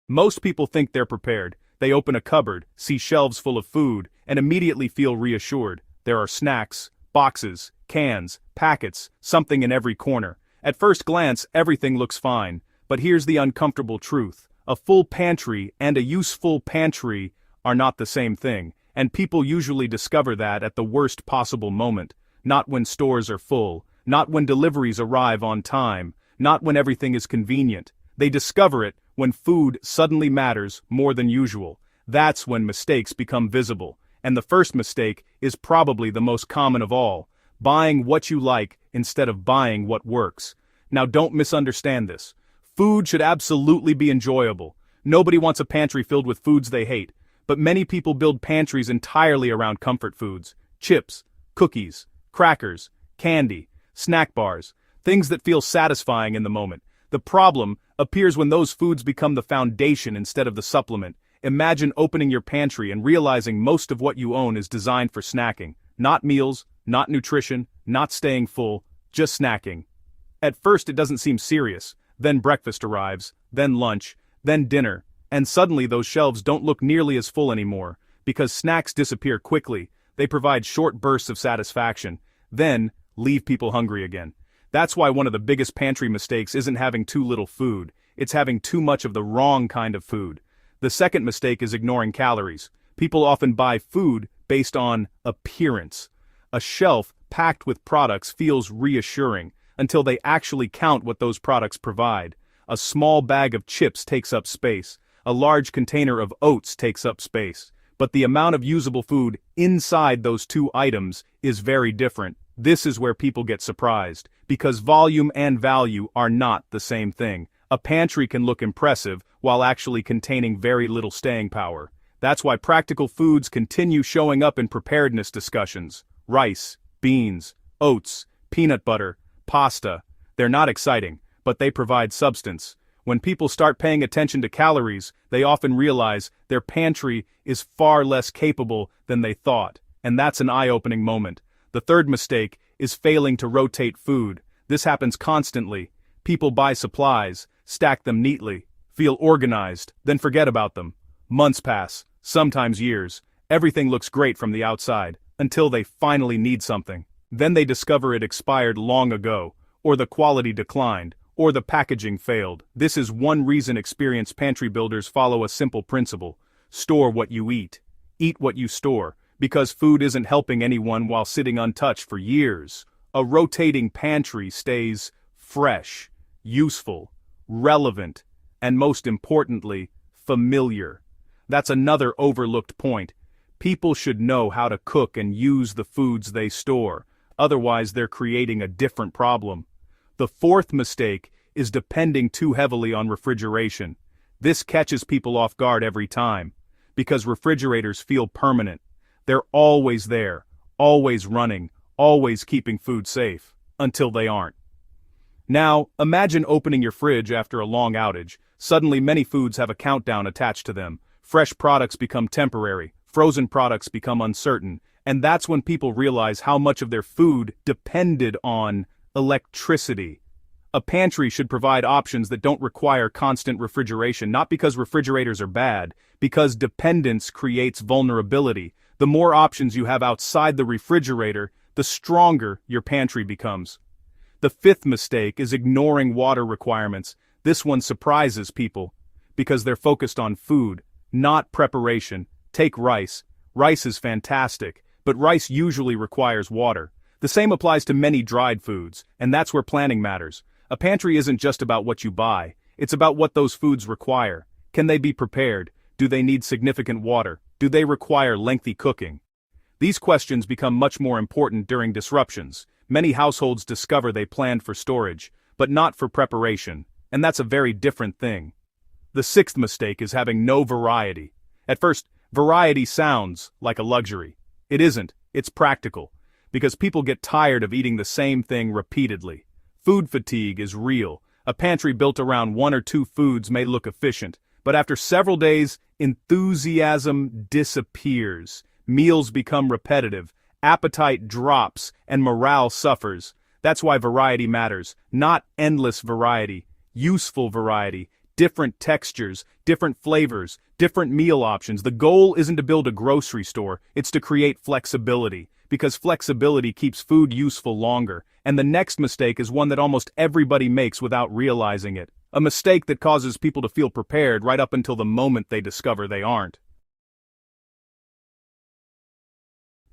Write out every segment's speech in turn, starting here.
Most people think they're prepared. They open a cupboard, see shelves full of food, and immediately feel reassured. There are snacks, boxes, cans, packets, something in every corner. At first glance, everything looks fine. But here's the uncomfortable truth. A full pantry and a useful pantry are not the same thing, and people usually discover that at the worst possible moment. Not when stores are full, not when deliveries arrive on time, not when everything is convenient. They discover it when food suddenly matters more than usual. That's when mistakes become visible. And the first mistake is probably the most common of all: buying what you like instead of buying what works. Now don't misunderstand this. Food should absolutely be enjoyable. Nobody wants a pantry filled with foods they hate, but many people build pantries entirely around comfort foods: chips, cookies, crackers, candy, snack bars, things that feel satisfying in the moment. The problem appears when those foods become the foundation instead of the supplement. Imagine opening your pantry and realizing most of what you own is designed for snacking. Not meals, not nutrition, not staying full, just snacking. At first it doesn't seem serious. Then breakfast arrives, then lunch, then dinner, and suddenly those shelves don't look nearly as full anymore, because snacks disappear quickly. They provide short bursts of satisfaction, then leave people hungry again. That's why one of the biggest pantry mistakes isn't having too little food, it's having too much of the wrong kind of food. The second mistake is ignoring calories. People often buy food based on appearance. A shelf packed with products feels reassuring, until they actually count what those products provide. A small bag of chips takes up space. A large container of oats takes up space. But the amount of usable food inside those two items is very different. This is where people get surprised, because volume and value are not the same thing. A pantry can look impressive while actually containing very little staying power. That's why practical foods continue showing up in preparedness discussions. Rice, beans, oats, peanut butter, pasta. They're not exciting, but they provide substance. When people start paying attention to calories, they often realize their pantry is far less capable than they thought, and that's an eye-opening moment. The third mistake is failing to rotate food. This happens constantly. People buy supplies, stack them neatly, feel organized, then forget about them. Months pass, sometimes years. Everything looks great from the outside, until they finally need something. Then they discover it expired long ago, or the quality declined, or the packaging failed. This is one reason experienced pantry builders follow a simple principle: store what you eat what you store, because food isn't helping anyone while sitting untouched for years. A rotating pantry stays fresh, useful, relevant, and most importantly, familiar. That's another overlooked point. People should know how to cook and use the foods they store. Otherwise, they're creating a different problem. The fourth mistake is depending too heavily on refrigeration. This catches people off guard every time, because refrigerators feel permanent. They're always there, always running, always keeping food safe, until they aren't. Now, imagine opening your fridge after a long outage. Suddenly many foods have a countdown attached to them. Fresh products become temporary, frozen products become uncertain, and that's when people realize how much of their food depended on electricity. A pantry should provide options that don't require constant refrigeration, not because refrigerators are bad, because dependence creates vulnerability. The more options you have outside the refrigerator, the stronger your pantry becomes. The fifth mistake is ignoring water requirements. This one surprises people, because they're focused on food, not preparation. Take rice. Rice is fantastic, but rice usually requires water. The same applies to many dried foods, and that's where planning matters. A pantry isn't just about what you buy, it's about what those foods require. Can they be prepared? Do they need significant water? Do they require lengthy cooking? These questions become much more important during disruptions. Many households discover they planned for storage, but not for preparation, and that's a very different thing. The sixth mistake is having no variety. At first, variety sounds like a luxury. It isn't, it's practical, because people get tired of eating the same thing repeatedly. Food fatigue is real. A pantry built around one or two foods may look efficient, but after several days, enthusiasm disappears. Meals become repetitive, appetite drops, and morale suffers. That's why variety matters. Not endless variety, useful variety. different textures, different flavors, different meal options. The goal isn't to build a grocery store, it's to create flexibility, because flexibility keeps food useful longer. And the next mistake is one that almost everybody makes without realizing it. A mistake that causes people to feel prepared right up until the moment they discover they aren't.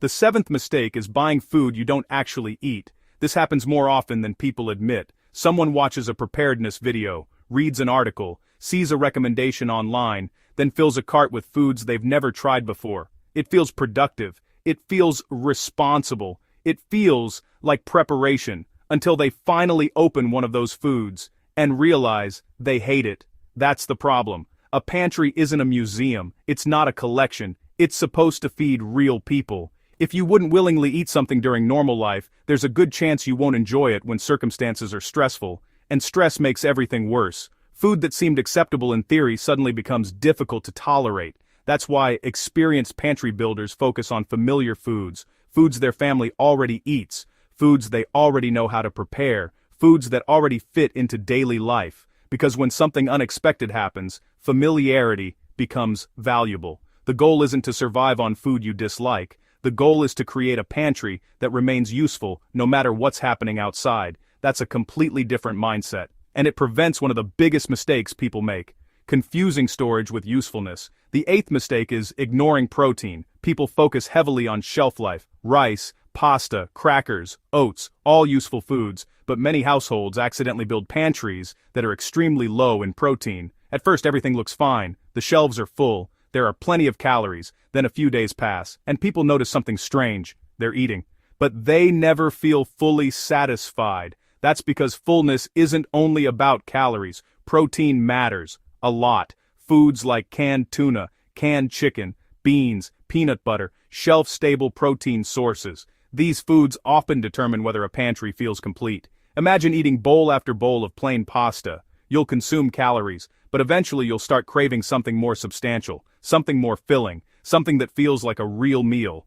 The seventh mistake is buying food you don't actually eat. This happens more often than people admit. Someone watches a preparedness video, reads an article, sees a recommendation online, then fills a cart with foods they've never tried before. It feels productive. It feels responsible. It feels like preparation, until they finally open one of those foods and realize they hate it. That's the problem. A pantry isn't a museum. It's not a collection. It's supposed to feed real people. If you wouldn't willingly eat something during normal life, there's a good chance you won't enjoy it when circumstances are stressful, and stress makes everything worse. Food that seemed acceptable in theory suddenly becomes difficult to tolerate. That's why experienced pantry builders focus on familiar foods, foods their family already eats, foods they already know how to prepare, foods that already fit into daily life. Because when something unexpected happens, familiarity becomes valuable. The goal isn't to survive on food you dislike. The goal is to create a pantry that remains useful no matter what's happening outside. That's a completely different mindset, and it prevents one of the biggest mistakes people make: confusing storage with usefulness. The eighth mistake is ignoring protein. People focus heavily on shelf life: rice, pasta, crackers, oats, all useful foods, but many households accidentally build pantries that are extremely low in protein. At first everything looks fine, the shelves are full, there are plenty of calories, then a few days pass, and people notice something strange: they're eating. But they never feel fully satisfied. That's because fullness isn't only about calories. Protein matters a lot. Foods like canned tuna, canned chicken, beans, peanut butter, shelf-stable protein sources. These foods often determine whether a pantry feels complete. Imagine eating bowl after bowl of plain pasta. You'll consume calories, but eventually you'll start craving something more substantial, something more filling, something that feels like a real meal.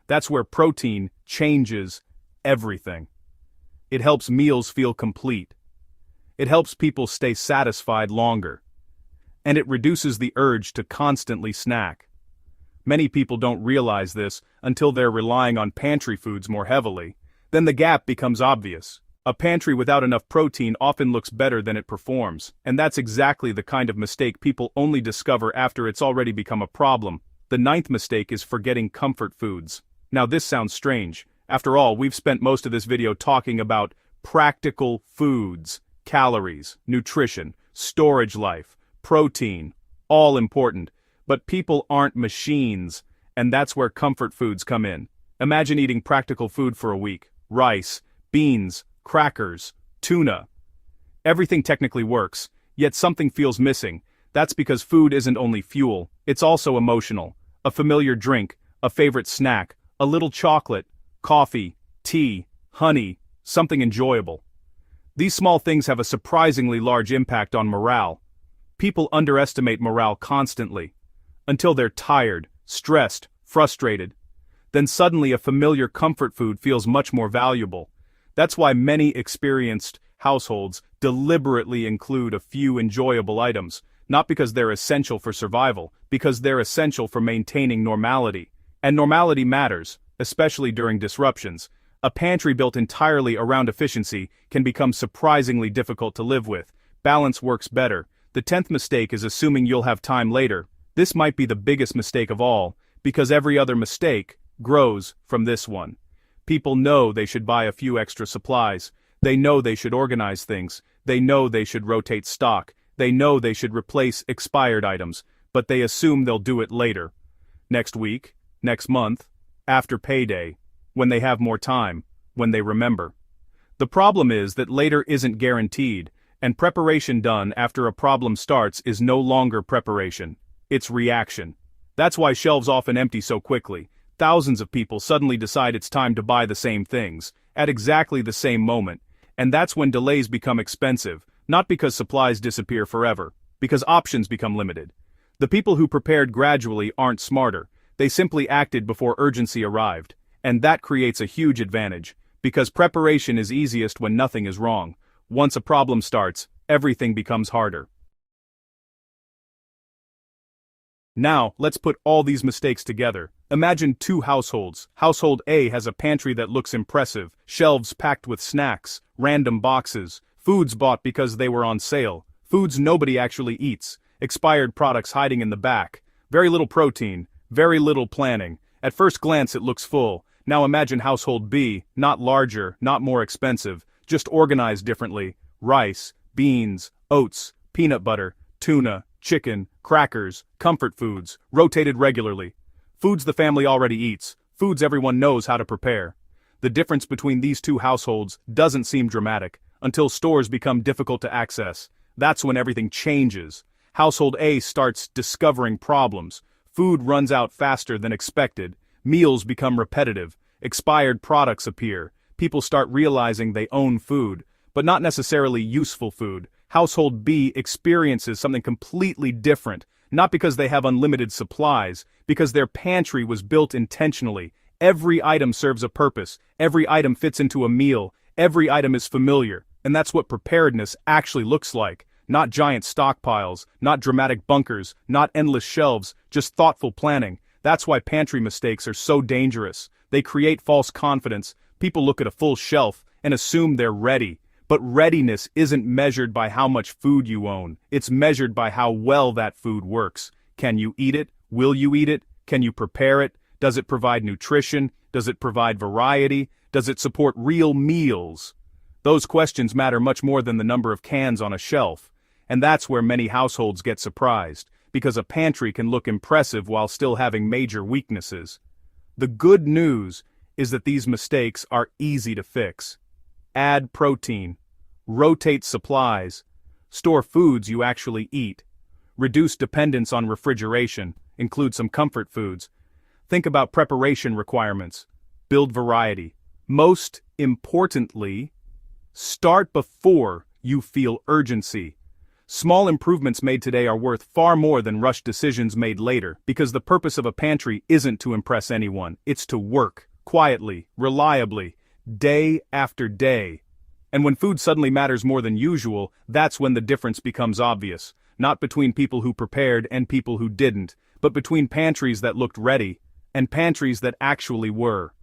That's where protein changes everything. It helps meals feel complete. It helps people stay satisfied longer. And it reduces the urge to constantly snack. Many people don't realize this until they're relying on pantry foods more heavily. Then the gap becomes obvious. A pantry without enough protein often looks better than it performs, and that's exactly the kind of mistake people only discover after it's already become a problem. The ninth mistake is forgetting comfort foods. Now this sounds strange. After all, we've spent most of this video talking about practical foods, calories, nutrition, storage life, protein, all important. But people aren't machines, and that's where comfort foods come in. Imagine eating practical food for a week: rice, beans, crackers, tuna. Everything technically works, yet something feels missing. That's because food isn't only fuel, it's also emotional. A familiar drink, a favorite snack, a little chocolate, coffee, tea, honey, something enjoyable. These small things have a surprisingly large impact on morale. People underestimate morale constantly, until they're tired, stressed, frustrated. Then suddenly a familiar comfort food feels much more valuable. That's why many experienced households deliberately include a few enjoyable items, not because they're essential for survival, because they're essential for maintaining normality. And normality matters, especially during disruptions. A pantry built entirely around efficiency can become surprisingly difficult to live with. Balance works better. The 10th mistake is assuming you'll have time later. This might be the biggest mistake of all, because every other mistake grows from this one. People know they should buy a few extra supplies. They know they should organize things. They know they should rotate stock. They know they should replace expired items, but they assume they'll do it later. Next week, next month, after payday, when they have more time, when they remember. The problem is that later isn't guaranteed, and preparation done after a problem starts is no longer preparation. It's reaction. That's why shelves often empty so quickly. Thousands of people suddenly decide it's time to buy the same things, at exactly the same moment, and that's when delays become expensive, not because supplies disappear forever, because options become limited. The people who prepared gradually aren't smarter, they simply acted before urgency arrived, and that creates a huge advantage, because preparation is easiest when nothing is wrong. Once a problem starts, everything becomes harder. Now, let's put all these mistakes together. Imagine two households. Household A has a pantry that looks impressive, shelves packed with snacks, random boxes, foods bought because they were on sale, foods nobody actually eats, expired products hiding in the back, very little protein, very little planning. At first glance it looks full. Now imagine household B, not larger, not more expensive, just organized differently. Rice, beans, oats, peanut butter, tuna, chicken, crackers, comfort foods, rotated regularly. Foods the family already eats, foods everyone knows how to prepare. The difference between these two households doesn't seem dramatic, until stores become difficult to access. That's when everything changes. Household A starts discovering problems. Food runs out faster than expected, meals become repetitive, expired products appear, people start realizing they own food, but not necessarily useful food. Household B experiences something completely different, not because they have unlimited supplies, because their pantry was built intentionally. Every item serves a purpose, every item fits into a meal, every item is familiar, and that's what preparedness actually looks like. Not giant stockpiles, not dramatic bunkers, not endless shelves, just thoughtful planning. That's why pantry mistakes are so dangerous. They create false confidence. People look at a full shelf and assume they're ready. But readiness isn't measured by how much food you own. It's measured by how well that food works. Can you eat it? Will you eat it? Can you prepare it? Does it provide nutrition? Does it provide variety? Does it support real meals? Those questions matter much more than the number of cans on a shelf. And that's where many households get surprised, because a pantry can look impressive while still having major weaknesses. The good news is that these mistakes are easy to fix. Add protein, rotate supplies, store foods you actually eat, reduce dependence on refrigeration, include some comfort foods. Think about preparation requirements, build variety. Most importantly, start before you feel urgency. Small improvements made today are worth far more than rushed decisions made later, because the purpose of a pantry isn't to impress anyone, it's to work, quietly, reliably, day after day. And when food suddenly matters more than usual, that's when the difference becomes obvious, not between people who prepared and people who didn't, but between pantries that looked ready, and pantries that actually were.